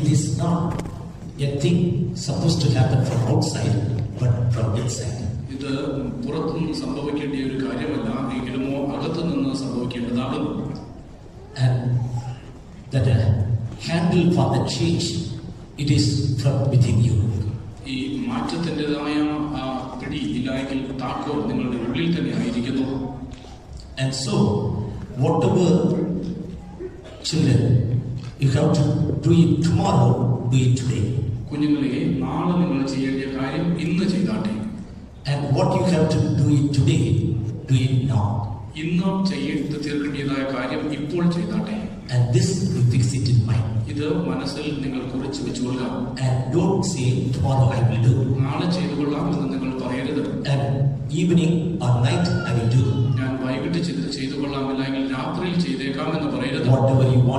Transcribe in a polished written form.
it is not a thing supposed to happen from outside, but from inside. ഇത് പുറത്തുനിന്ന് സംഭവിക്കേണ്ട ഒരു കാര്യമല്ല, എങ്കിലുമോ അകത്തുനിന്ന് സംഭവിക്കേണ്ടതാകുന്നു. And that handle for the change, it is from within you. ഈ മാറ്റത്തിൻ്റെതായ പിടി ഇല്ലെങ്കിൽ താക്കോൽ നിങ്ങളുടെ ഉള്ളിൽ തന്നെ ആയിരിക്കുന്നു. And so whatever children you have to do it tomorrow, do it today. കുഞ്ഞുങ്ങളെ, നാളെ നിങ്ങൾ ചെയ്യേണ്ട കാര്യം ഇന്ന് ചെയ്താട്ടെ. And what you have to do it today, do it now. ഇന്ന് ചെയ്ത് തീർക്കേണ്ടതായ കാര്യം ഇപ്പോൾ ചെയ്താട്ടെ. And this you fix it in mind. ഇത് മനസ്സിൽ നിങ്ങൾ കുറിച്ച് വെച്ചുകൊള്ളുക. And don't say tomorrow I will do. നാളെ ചെയ്തു കൊള്ളാം എന്ന് നിങ്ങൾ പറയരുത്. And evening or night I will do. ഞാൻ വൈകിട്ട് ചെയ്തു കൊള്ളാമില്ല എങ്കിൽ രാത്രിയിൽ ചെയ്തേക്കാം എന്ന് പറയരുത്. Whatever you want